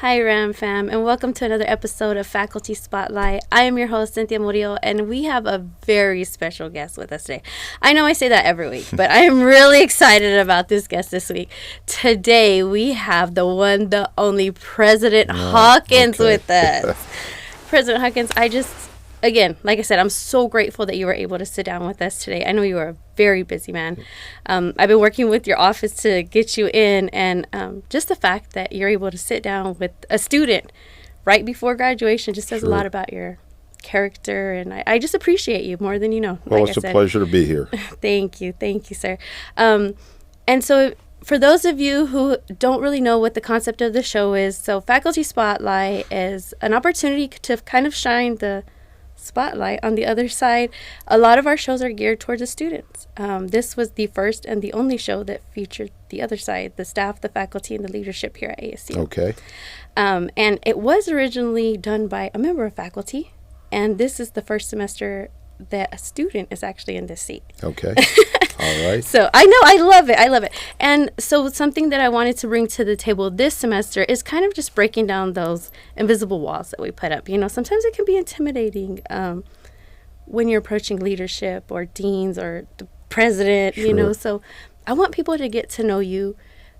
Hi, Ram Fam, and welcome to another episode of Faculty Spotlight. I am your host, Cynthia Murillo, and we have a very special guest with us today. I know I say that every week, but I am really excited about this guest this week. Today, we have the one, the only President Hawkins with us. President Hawkins, again, like I said, I'm so grateful that you were able to sit down with us today. I know you are a very busy man. I've been working with your office to get you in, and just the fact that you're able to sit down with a student right before graduation just says a lot about your character, and I just appreciate you more than you know. Well, it's a pleasure to be here. Thank you, sir. And so for those of you who don't really know what the concept of the show is, so Faculty Spotlight is an opportunity to kind of shine the spotlight on the other side. A lot of our shows are geared towards the students. This was the first and the only show that featured the other side, the staff, the faculty, and the leadership here at ASU. Okay. And it was originally done by a member of faculty, and this is the first semester that a student is actually in this seat. Okay. All right. So I know, I love it. And so something that I wanted to bring to the table this semester is kind of just breaking down those invisible walls that we put up. You know, sometimes it can be intimidating when you're approaching leadership or deans or the president, you know. So I want people to get to know you,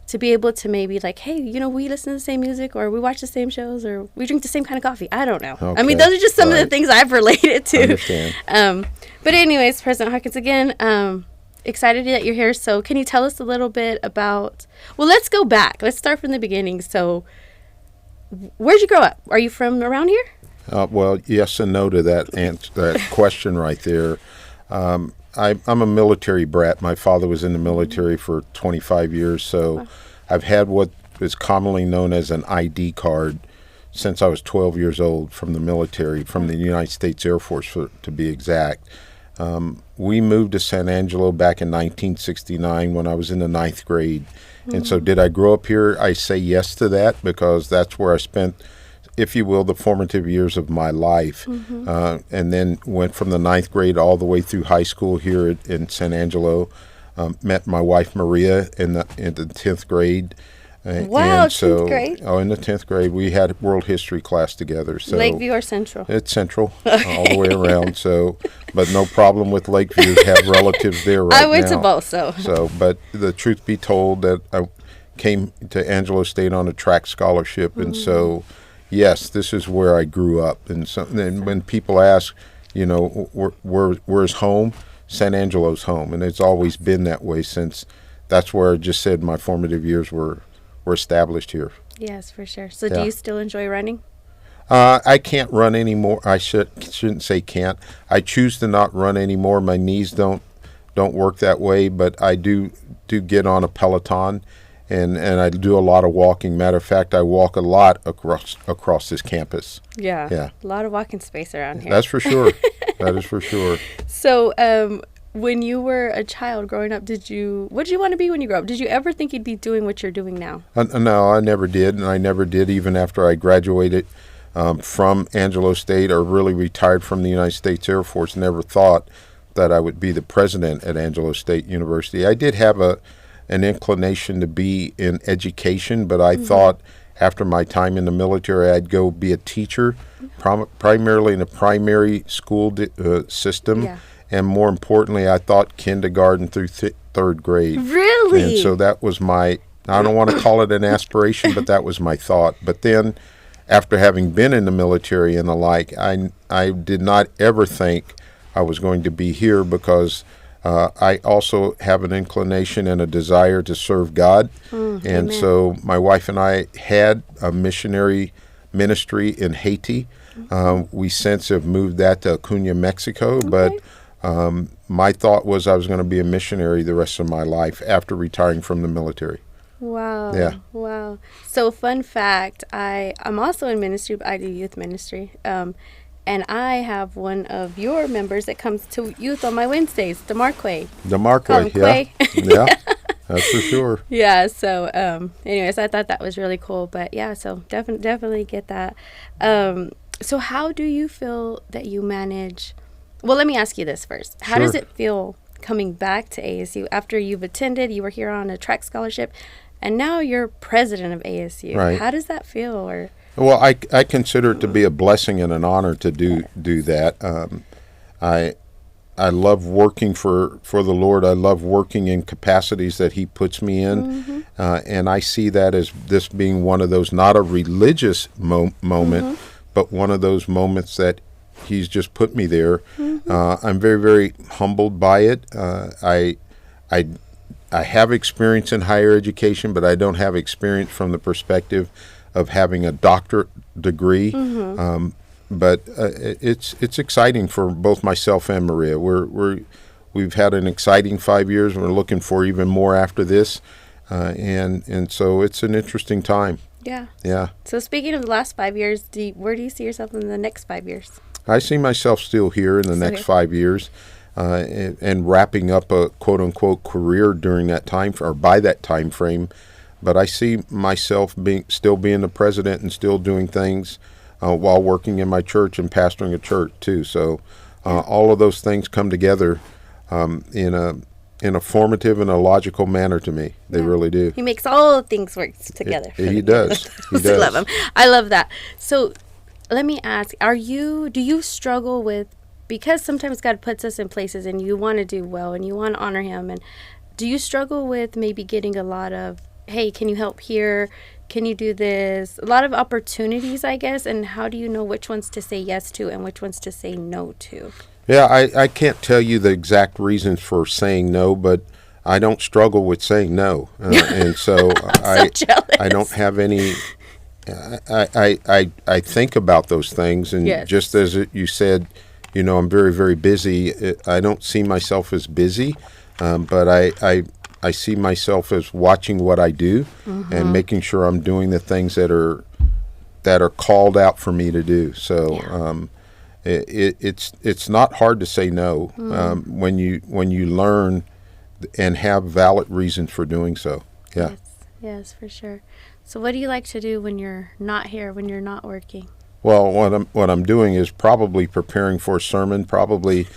to be able to maybe like, hey, you know, we listen to the same music, or we watch the same shows, or we drink the same kind of coffee. I don't know. Okay. I mean, those are just some of the things I've related to. I understand. But anyways, President Hawkins, again, excited that you're here. So can you tell us a little bit about, well, let's go back. Let's start from the beginning. So where'd you grow up? Are you from around here? Well, yes and no to that question right there. I'm a military brat. My father was in the military for 25 years, so I've had what is commonly known as an ID card since I was 12 years old from the military, from the United States Air Force, to be exact. We moved to San Angelo back in 1969 when I was in the 9th grade. And so did I grow up here? I say yes to that because that's where I spent, if you will, the formative years of my life. And then went from the 9th grade all the way through high school here in San Angelo. Met my wife Maria in the 10th grade. Wow, and so, 10th grade? Oh, in the 10th grade, we had world history class together. So Lakeview or Central? It's Central, all the way around. So, but no problem with Lakeview. Have relatives there right now. I went to both, so. So, but the truth be told, that I came to Angelo State on a track scholarship, and so, yes, this is where I grew up. And so, and when people ask, you know, where's home? San Angelo's home, and it's always been that way since. That's where I just said my formative years were established here. Yes, for sure. So do you still enjoy running? I can't run anymore. I shouldn't say can't. I choose to not run anymore. My knees don't work that way, but I do get on a Peloton, and I do a lot of walking. Matter of fact, I walk a lot across this campus. Yeah. A lot of walking space around here. That's for sure. That is for sure. So, when you were a child growing up, what did you want to be when you grew up? Did you ever think you'd be doing what you're doing now? No, I never did, and I never did even after I graduated from Angelo State, or really retired from the United States Air Force. Never thought that I would be the president at Angelo State University. I did have an inclination to be in education, but I thought after my time in the military I'd go be a teacher, primarily in a primary school system. Yeah. And more importantly, I thought kindergarten through third grade. Really? And so that was I don't want to call it an aspiration, but that was my thought. But then, after having been in the military and the like, I did not ever think I was going to be here, because I also have an inclination and a desire to serve God. And amen. So my wife and I had a missionary ministry in Haiti. We since have moved that to Acuña, Mexico, but my thought was I was going to be a missionary the rest of my life after retiring from the military. Wow. Yeah. Wow. So fun fact, I'm also in ministry, but I do youth ministry. And I have one of your members that comes to youth on my Wednesdays, DeMarque. Yeah. Yeah. That's for sure. Yeah. So anyways, I thought that was really cool. But yeah, so definitely get that. So how do you feel that you manage? Well, let me ask you this first. How does it feel coming back to ASU after you've attended? You were here on a track scholarship, and now you're president of ASU. Right. How does that feel? Or Well, I consider it to be a blessing and an honor to do that. I love working for the Lord. I love working in capacities that He puts me in, and I see that as this being one of those, not a religious moment, but one of those moments that He's just put me there. I'm very, very humbled by it. I have experience in higher education, but I don't have experience from the perspective of having a doctorate degree. But it's exciting for both myself and Maria. We've had an exciting 5 years, and we're looking for even more after this, and so it's an interesting time. Yeah. So speaking of the last 5 years, where do you see yourself in the next 5 years? I see myself still here in the next 5 years, and wrapping up a quote unquote career during that time, or by that time frame. But I see myself still being the president and still doing things while working in my church and pastoring a church too. So all of those things come together in a formative and a logical manner to me. They really do. He makes all things work together. He does. He does. I love him. I love that. So let me ask, do you struggle with, because sometimes God puts us in places and you want to do well and you want to honor Him, and do you struggle with maybe getting a lot of, hey, can you help here? Can you do this? A lot of opportunities, I guess, and how do you know which ones to say yes to and which ones to say no to? Yeah, I can't tell you the exact reasons for saying no, but I don't struggle with saying no. And so I don't have any, I think about those things. And just as you said, I'm very, very busy. I don't see myself as busy, but I see myself as watching what I do and making sure I'm doing the things that are called out for me to do. So it's not hard to say no when you learn and have valid reasons for doing so. Yeah. Yes, for sure. So what do you like to do when you're not here, when you're not working? Well, what I'm doing is probably preparing for a sermon, probably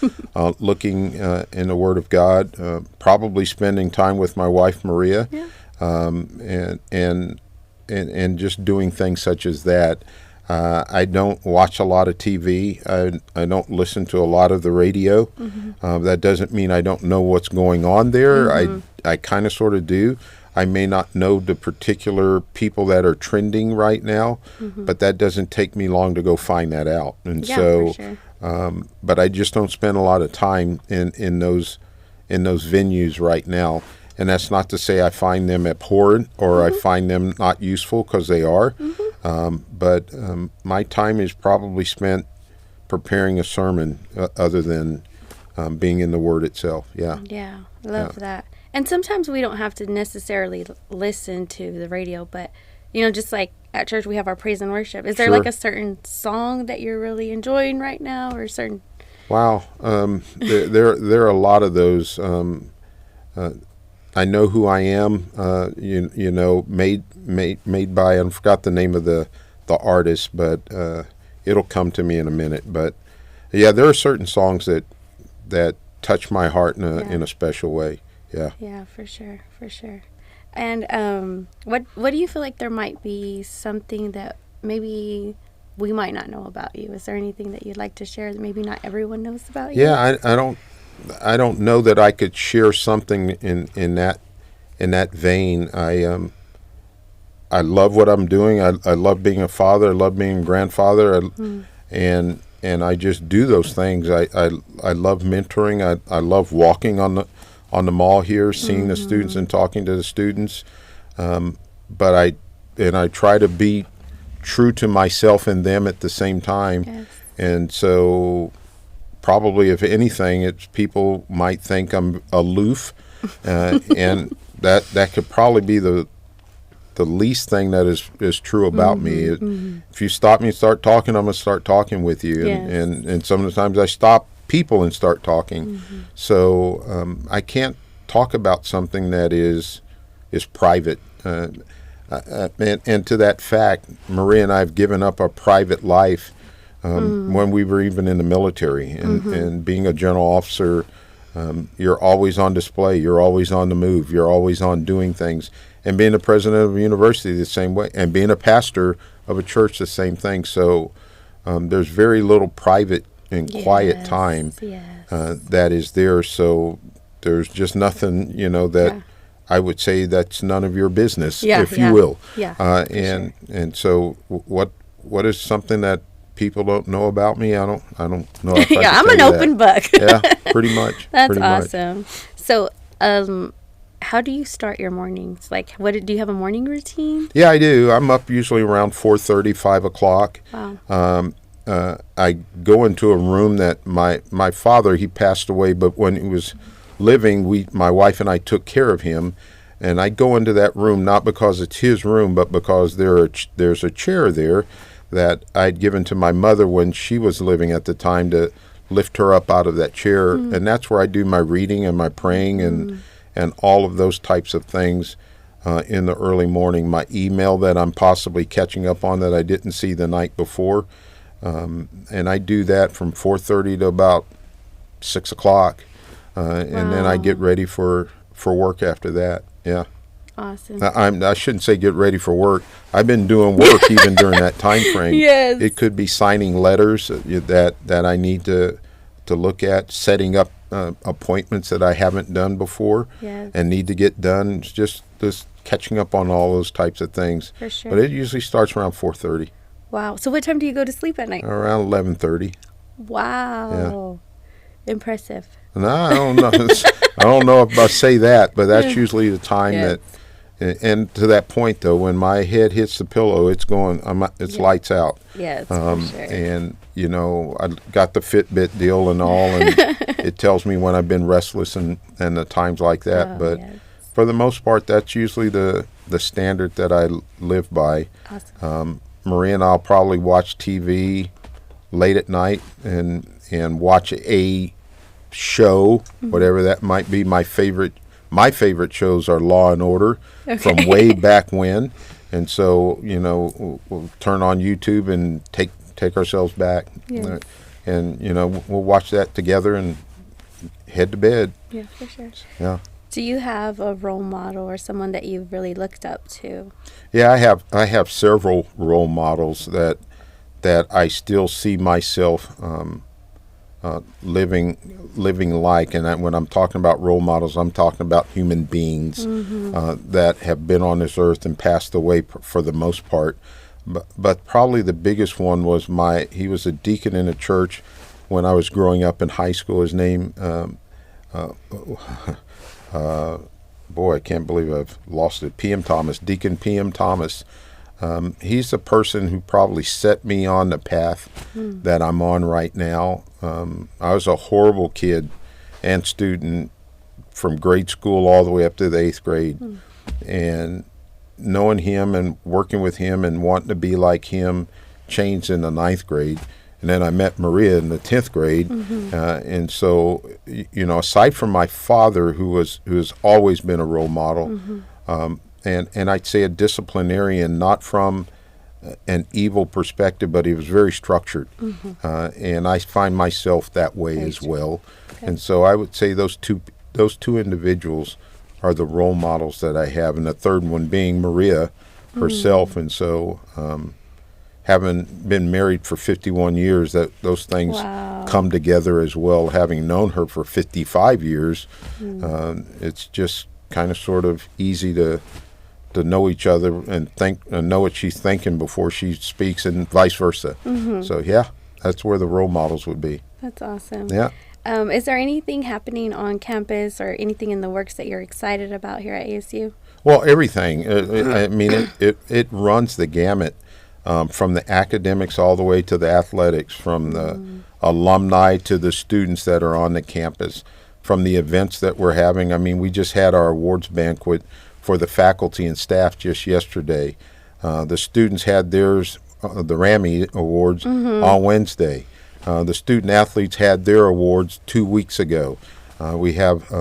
looking in the Word of God, probably spending time with my wife Maria, and just doing things such as that. I don't watch a lot of TV. I don't listen to a lot of the radio. That doesn't mean I don't know what's going on there. I kind of sort of do. I may not know the particular people that are trending right now, but that doesn't take me long to go find that out. And for sure. But I just don't spend a lot of time in those venues right now. And that's not to say I find them abhorrent or I find them not useful, because they are. But my time is probably spent preparing a sermon, other than being in the Word itself. Yeah. Yeah, love that. And sometimes we don't have to necessarily listen to the radio, but, just like at church we have our praise and worship. Is there like a certain song that you're really enjoying right now, or certain? Wow. There are a lot of those. I Know Who I Am, made by, I forgot the name of the artist, but it'll come to me in a minute. But yeah, there are certain songs that touch my heart in a special way. Yeah, for sure. And what do you feel like there might be something that maybe we might not know about you? Is there anything that you'd like to share that maybe not everyone knows about you? Yeah, I don't know that I could share something in that vein. I love what I'm doing. I love being a father. I love being a grandfather. And I just do those things. I love mentoring. I love walking on the mall here, seeing the students and talking to the students. But I try to be true to myself and them at the same time. Yes. And so probably, if anything, it's people might think I'm aloof, and that could probably be the least thing that is true about me. If you stop me and start talking, I'm going to start talking with you. Yes. And sometimes I stop people and start talking. So I can't talk about something that is private. And to that fact, Maria and I have given up our private life when we were even in the military. And being a general officer, you're always on display. You're always on the move. You're always on doing things. and being the president of a university the same way, and being a pastor of a church the same thing. So there's very little private and quiet time that is there. So there's just nothing, that I would say that's none of your business, if you will. And so what is something that people don't know about me? I don't know if I can I'm tell an you open book. Yeah, pretty much. That's pretty awesome. Much. So, how do you start your mornings? Like, do you have a morning routine? Yeah, I do. I'm up usually around 4:30, 5 o'clock. Wow. I go into a room that my father, he passed away, but when he was living, my wife and I took care of him. And I go into that room not because it's his room, but because there's a chair there that I'd given to my mother when she was living at the time to lift her up out of that chair. And that's where I do my reading and my praying and all of those types of things in the early morning. My email that I'm possibly catching up on that I didn't see the night before. And I do that from 4:30 to about 6 o'clock. And then I get ready for work after that. Yeah. Awesome. I shouldn't say get ready for work. I've been doing work even during that time frame. Yes. It could be signing letters that I need to look at, setting up appointments that I haven't done before and need to get done. It's just catching up on all those types of things. For sure. But it usually starts around 4:30. Wow. So what time do you go to sleep at night? Around 11:30. Wow. Yeah. Impressive. No, I don't know. I don't know if I say that, but that's usually the time that. And to that point, though, when my head hits the pillow, it's going. It's lights out. Yes, for sure. And I got the Fitbit deal and all, and it tells me when I've been restless and the times like that. But for the most part, that's usually the standard that I live by. Awesome. Maria and I'll probably watch TV late at night and watch a show, whatever that might be. My favorite shows are Law and Order from way back when, and so we'll turn on YouTube and take ourselves back, and we'll watch that together and head to bed. Yeah, for sure. Yeah. Do you have a role model or someone that you've really looked up to? Yeah, I have several role models that I still see myself living like, and when I'm talking about role models, I'm talking about human beings that have been on this earth and passed away for the most part. But probably the biggest one was he was a deacon in a church when I was growing up in high school. His name, boy, I can't believe I've lost it. P.M. Thomas, Deacon P.M. Thomas. He's the person who probably set me on the path that I'm on right now. I was a horrible kid and student from grade school all the way up to the 8th grade. And knowing him and working with him and wanting to be like him changed in the 9th grade. And then I met Maria in the 10th grade. And so, aside from my father, who has always been a role model, and I'd say a disciplinarian, not from an evil perspective, but he was very structured. And I find myself that way as well. Okay. And so I would say those two individuals are the role models that I have, and the third one being Maria herself. And so having been married for 51 years, those things come together as well. Having known her for 55 years, it's just kind of sort of easy to know each other and know what she's thinking before she speaks, and vice versa. So yeah, that's where the role models would be. That's awesome. Yeah. Is there anything happening on campus or anything in the works that you're excited about here at ASU? Well, everything. I mean, it runs the gamut from the academics all the way to the athletics, from the alumni to the students that are on the campus, from the events that we're having. I mean, we just had our awards banquet for the faculty and staff just yesterday. The students had theirs, the Rammy Awards, on Wednesday. The student athletes had their awards 2 weeks ago. We have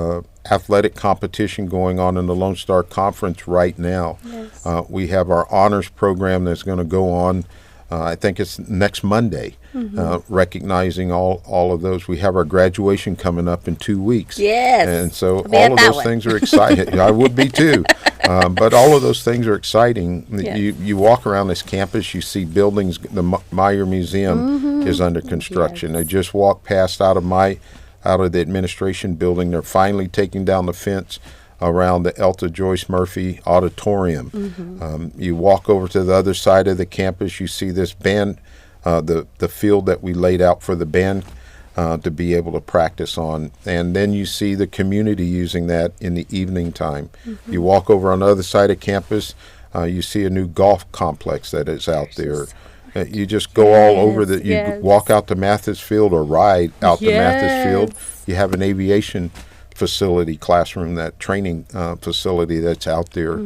athletic competition going on in the Lone Star Conference right now. Yes. We have our honors program that's going to go on I think it's next Monday, recognizing all of those. We have our graduation coming up in 2 weeks. Yes. And so I'll be all at of that those one. things are exciting. I would be too. But all of those things are exciting. Yes. You walk around this campus, you see buildings. The Meyer Museum is under construction. Yes. I just walked past out of the administration building. They're finally taking down the fence around the Elta Joyce Murphy Auditorium. You walk over to the other side of the campus, you see this band, the field that we laid out for the band to be able to practice on. And then you see the community using that in the evening time. You walk over on the other side of campus, you see a new golf complex that is out there. You just go all over you walk out to Mathis Field or ride out to Mathis Field. You have an aviation facility, classroom, that training facility that's out there.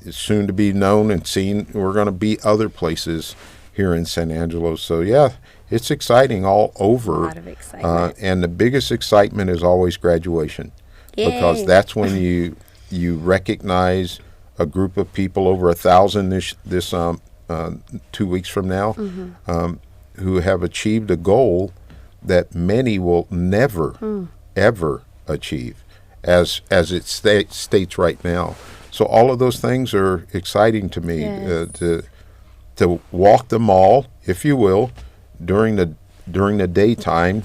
It's soon to be known and seen. We're going to be other places here in San Angelo. So yeah, it's exciting all over. A lot of excitement. And the biggest excitement is always graduation. Yay. Because that's when you recognize a group of people, over 1,000 this 2 weeks from now, who have achieved a goal that many will never ever achieve as it states right now. So all of those things are exciting to me. To walk the mall, if you will, during the daytime,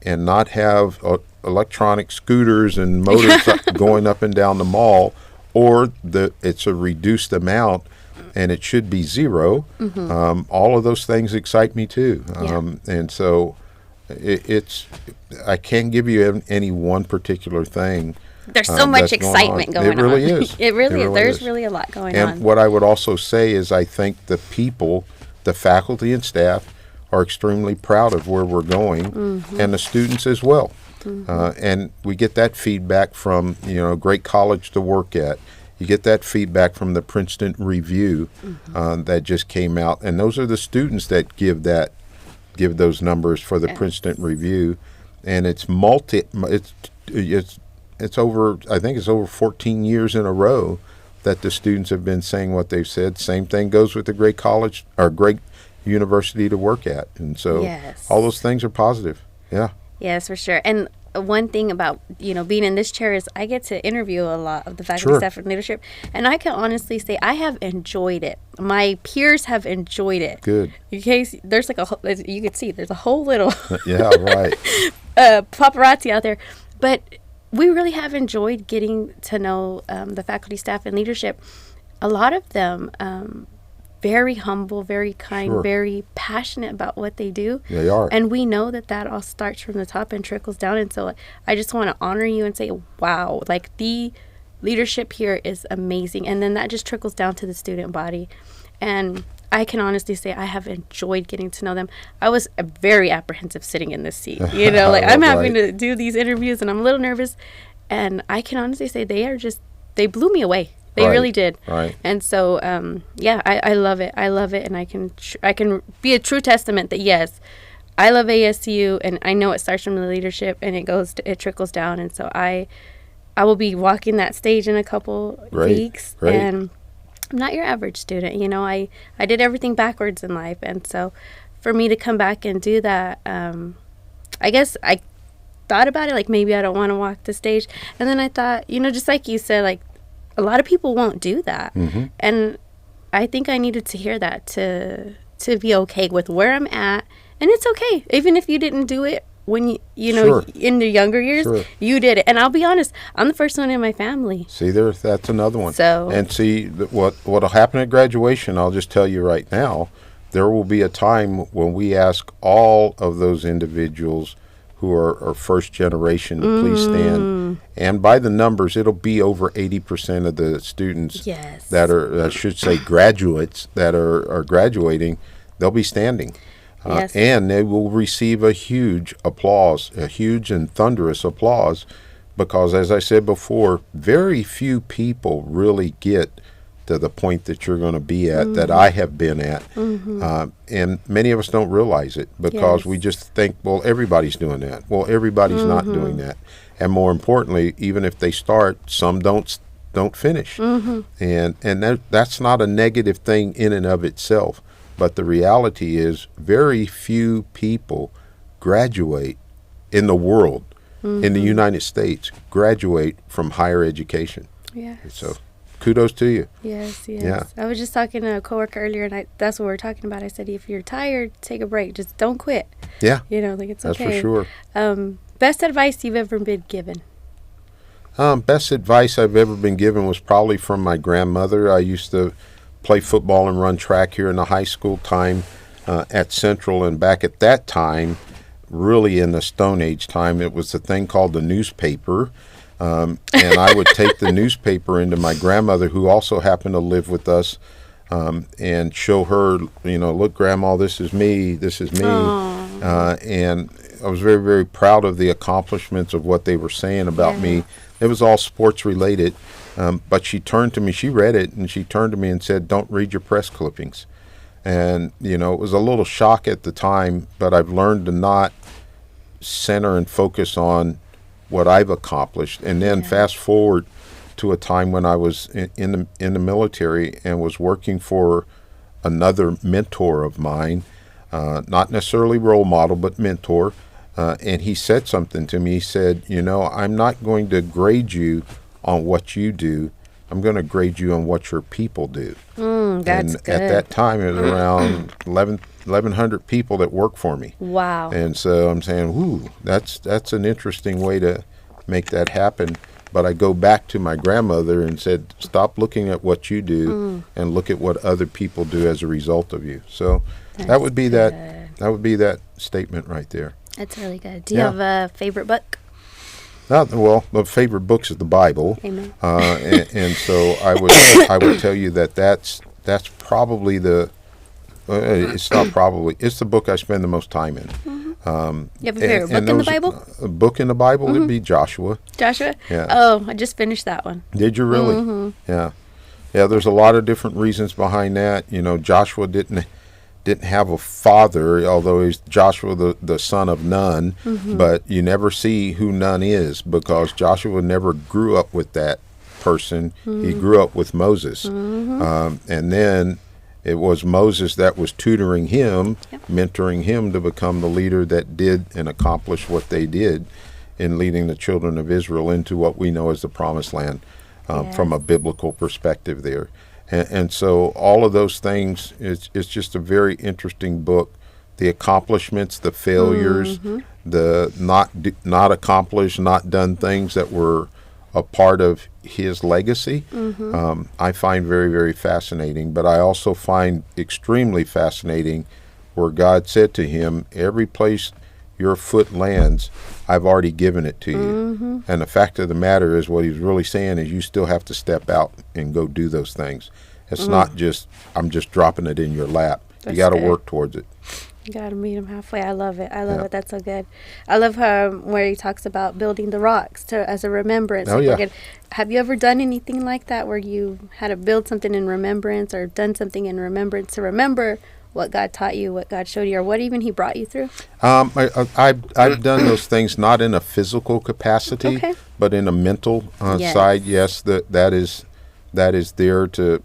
and not have electronic scooters and motors going up and down the mall, or it's a reduced amount and it should be zero. All of those things excite me too. And so I can't give you any one particular thing. There's so much excitement going on. It really is. It really is. There's really a lot going on. And what I would also say is I think the people, the faculty and staff, are extremely proud of where we're going, and the students as well. And we get that feedback from, a great college to work at. You get that feedback from the Princeton Review that just came out, and those are the students that give those numbers for the Princeton Review, and it's over, I think it's over 14 years in a row that the students have been saying what they've said. Same thing goes with the great college or great university to work at, and so all those things are positive. Yes, for sure. And one thing about being in this chair is I get to interview a lot of the faculty, staff, and leadership, and I can honestly say I have enjoyed it. My peers have enjoyed it. Good. In case there's you can see there's a whole little paparazzi out there, but we really have enjoyed getting to know the faculty, staff, and leadership. A lot of them very humble, very kind, very passionate about what they do. They are. And we know that all starts from the top and trickles down. And so I just want to honor you and say, wow, like the leadership here is amazing. And then that just trickles down to the student body. And I can honestly say I have enjoyed getting to know them. I was very apprehensive sitting in this seat. I'm having to do these interviews and I'm a little nervous. And I can honestly say they blew me away. They really did. Right. And so, I love it. I love it. And I can be a true testament that, yes, I love ASU, and I know it starts from the leadership and it trickles down. And so I will be walking that stage in a couple weeks. And I'm not your average student. I did everything backwards in life. And so for me to come back and do that, I guess I thought about it, like maybe I don't want to walk the stage. And then I thought, just like you said, like, a lot of people won't do that. And I think I needed to hear that to be okay with where I'm at. And it's okay. Even if you didn't do it when in the younger years, you did it. And I'll be honest, I'm the first one in my family. See, that's another one. So, and see, what'll happen at graduation, I'll just tell you right now, there will be a time when we ask all of those individuals who are first generation to please stand. And by the numbers, it'll be over 80% of the students that are, I should say, graduates that are graduating, they'll be standing. And they will receive a huge applause, a huge and thunderous applause, because as I said before, very few people really get to the point that you're going to be at, that I have been at. And many of us don't realize it because we just think, well, everybody's doing that. Well, everybody's not doing that. And more importantly, even if they start, some don't finish. And that's not a negative thing in and of itself. But the reality is very few people graduate in the world, in the United States, graduate from higher education. Yes. So kudos to you. Yes, yes. Yeah. I was just talking to a coworker earlier, and that's what we were talking about. I said, if you're tired, take a break. Just don't quit. Yeah. Like it's That's okay. for sure. Best advice you've ever been given? Best advice I've ever been given was probably from my grandmother. I used to play football and run track here in the high school time at Central, and back at that time, really in the Stone Age time, it was a thing called the newspaper. And I would take the newspaper into my grandmother, who also happened to live with us, and show her, look, Grandma, this is me. And I was very, very proud of the accomplishments of what they were saying about me. It was all sports related. But she turned to me, she read it, and she turned to me and said, don't read your press clippings. And, it was a little shock at the time, but I've learned to not center and focus on what I've accomplished. And then fast forward to a time when I was in the military and was working for another mentor of mine, not necessarily role model, but mentor. And he said something to me. He said, I'm not going to grade you on what you do. I'm going to grade you on what your people do. That's and good. At that time, it was around 1,100 people that worked for me. Wow. And so I'm saying, ooh, that's an interesting way to make that happen. But I go back to my grandmother and said, stop looking at what you do and look at what other people do as a result of you. So that would be good. that would be that statement right there. That's really good. Do you have a favorite book? Well, the favorite books is the Bible. Amen. And so I would tell you that's probably it's not probably, it's the book I spend the most time in. You have a favorite book in the Bible? A book in the Bible would be Joshua. Joshua? Yeah. Oh, I just finished that one. Did you really? Yeah. Yeah, there's a lot of different reasons behind that. Joshua didn't have a father, although he's Joshua the son of Nun, but you never see who Nun is because Joshua never grew up with that person. He grew up with Moses. And then it was Moses that was tutoring him, mentoring him to become the leader that did and accomplished what they did in leading the children of Israel into what we know as the Promised Land from a biblical perspective there. And so all of those things, it's just a very interesting book. The accomplishments, the failures, the not accomplished, not done things that were a part of his legacy, I find very, very fascinating. But I also find extremely fascinating where God said to him, every place your foot lands, I've already given it to you. And the fact of the matter is, what he's really saying is you still have to step out and go do those things. It's not just, I'm just dropping it in your lap. You got to work towards it. You got to meet him halfway. I love it. I love it. That's so good. I love where he talks about building the rocks as a remembrance. Oh, yeah. Have you ever done anything like that where you had to build something in remembrance or done something in remembrance to remember what God taught you, what God showed you, or what even he brought you through? I've done those things not in a physical capacity, but in a mental side. Yes, that is there to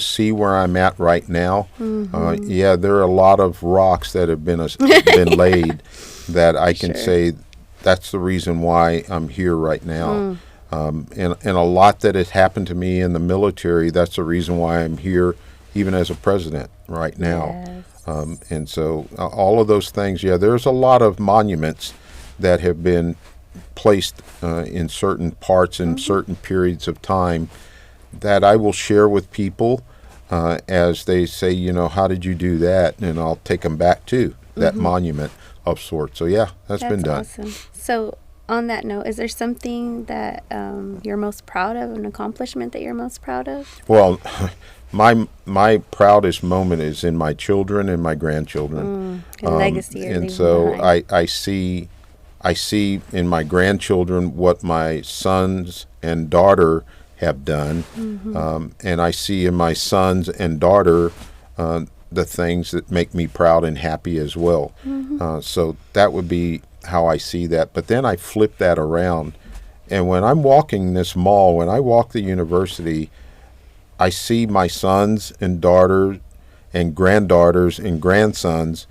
see where I'm at right now. There are a lot of rocks that have been laid that I can say that's the reason why I'm here right now. And a lot that has happened to me in the military, that's the reason why I'm here even as a president right now. And so all of those things, there's a lot of monuments that have been placed in certain parts in certain periods of time that I will share with people as they say, how did you do that? And I'll take them back to that monument of sorts. So that's been done. Awesome. So on that note, is there something that you're most proud of, an accomplishment that you're most proud of? Well, my proudest moment is in my children and my grandchildren. Legacy. And so I see in my grandchildren what my sons and daughter have done, and I see in my sons and daughter the things that make me proud and happy as well. So that would be how I see that. But then I flip that around, and when I'm walking this mall, when I walk the university, I see my sons and daughters and granddaughters and grandsons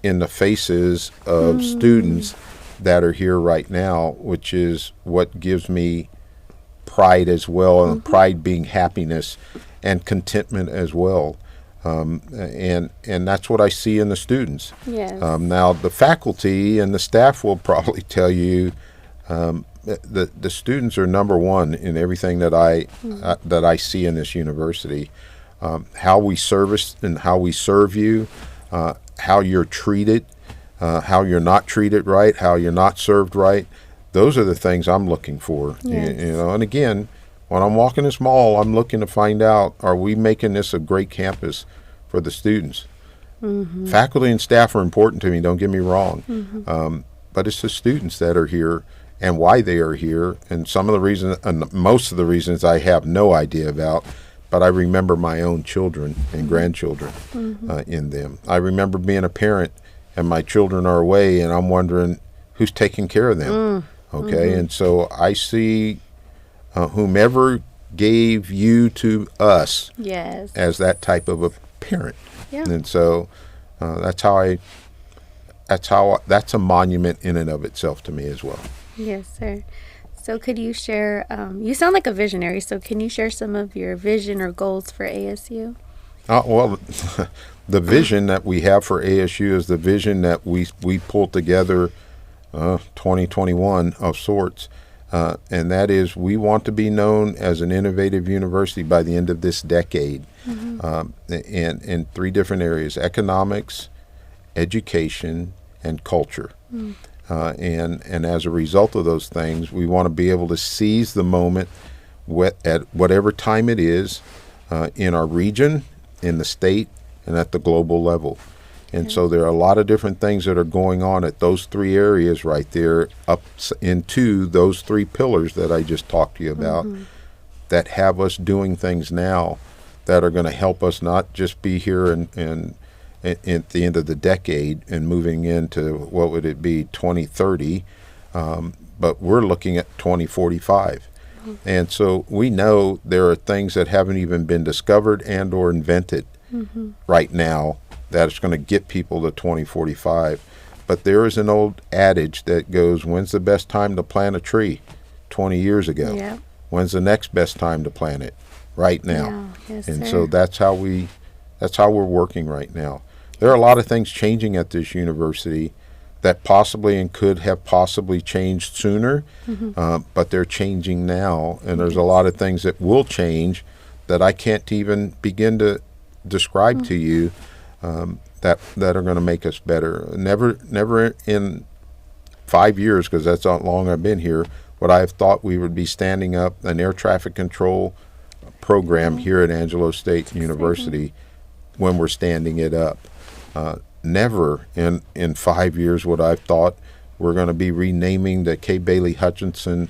in the faces of students that are here right now, which is what gives me pride as well, and pride being happiness and contentment as well. And that's what I see in the students. Yes. Now, the faculty and the staff will probably tell you the students are number one in everything that I see in this university. How we service and how we serve you, how you're treated, how you're not treated right, how you're not served right. Those are the things I'm looking for. Yes. You know, and again, when I'm walking this mall, I'm looking to find out, are we making this a great campus for the students? Faculty and staff are important to me, don't get me wrong. But it's the students that are here and why they are here. And some of the reasons, and most of the reasons I have no idea about, but I remember my own children and grandchildren in them. I remember being a parent and my children are away and I'm wondering who's taking care of them. Okay, and so I see whomever gave you to us as that type of a parent. Yeah. And so that's a monument in and of itself to me as well. Yes, sir. So could you share, you sound like a visionary, so can you share some of your vision or goals for ASU? Well, the vision that we have for ASU is the vision that we pulled together 2021 of sorts, and that is we want to be known as an innovative university by the end of this decade, and in three different areas: economics, education, and culture. And as a result of those things, we want to be able to seize the moment at whatever time it is in our region, in the state, and at the global level. And so there are a lot of different things that are going on at those three areas right there, up into those three pillars that I just talked to you about, that have us doing things now that are going to help us not just be here and at the end of the decade and moving into, what would it be, 2030, but we're looking at 2045. And so we know there are things that haven't even been discovered and or invented right now that is going to get people to 2045. But there is an old adage that goes, when's the best time to plant a tree? 20 years ago. Yeah. When's the next best time to plant it? Right now. Yeah. Yes, And sir. so that's how we're working right now. There are a lot of things changing at this university that possibly and could have possibly changed sooner, but they're changing now. And there's a lot of things that will change that I can't even begin to describe to you that are going to make us better. Never in 5 years, because that's how long I've been here, would I have thought we would be standing up an air traffic control program here at Angelo State University when we're standing it up. Never in 5 years would I have thought we're going to be renaming the K. Bailey Hutchinson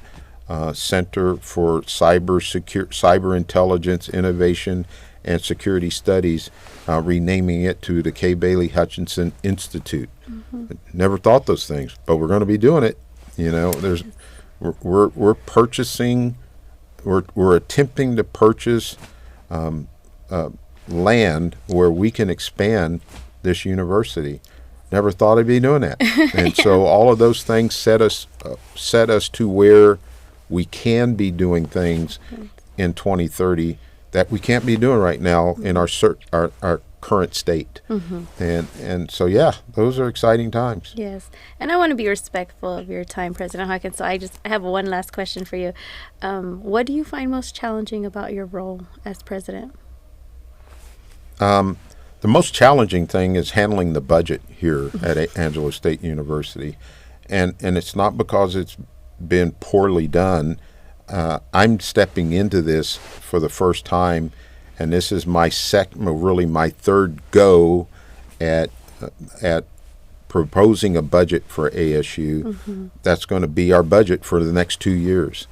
Center for Cyber Intelligence, Innovation, and Security Studies, renaming it to the K. Bailey Hutchinson Institute. Never thought those things, but we're going to be doing it. You know, we're purchasing, we're attempting to purchase land where we can expand this university. Never thought I'd be doing that. And so all of those things set us to where we can be doing things in 2030 that we can't be doing right now in our current state. And so, yeah, those are exciting times. Yes. And I want to be respectful of your time, President Hawkins. So I have one last question for you. What do you find most challenging about your role as president? The most challenging thing is handling the budget here at Angelo State University. And it's not because it's been poorly done. I'm stepping into this for the first time, and this is my third go at proposing a budget for ASU that's going to be our budget for the next 2 years.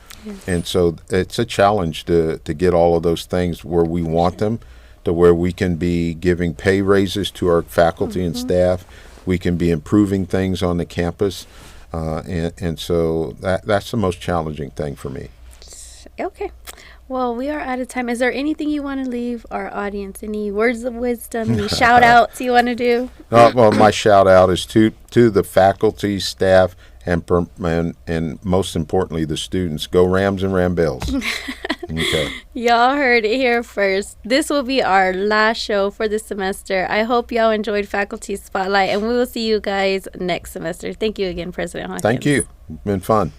And so it's a challenge to get all of those things where we want them, to where we can be giving pay raises to our faculty and staff. We can be improving things on the campus. And so that's the most challenging thing for me. Okay. Well, we are out of time. Is there anything you want to leave our audience? Any words of wisdom? Any shout outs you want to do? Well, my shout out is to the faculty, staff, and most importantly, the students. Go Rams and Rambills. Okay. Y'all heard it here first. This will be our last show for the semester. I hope y'all enjoyed Faculty Spotlight, and we will see you guys next semester. Thank you again, President Hawkins. Thank you. It's been fun.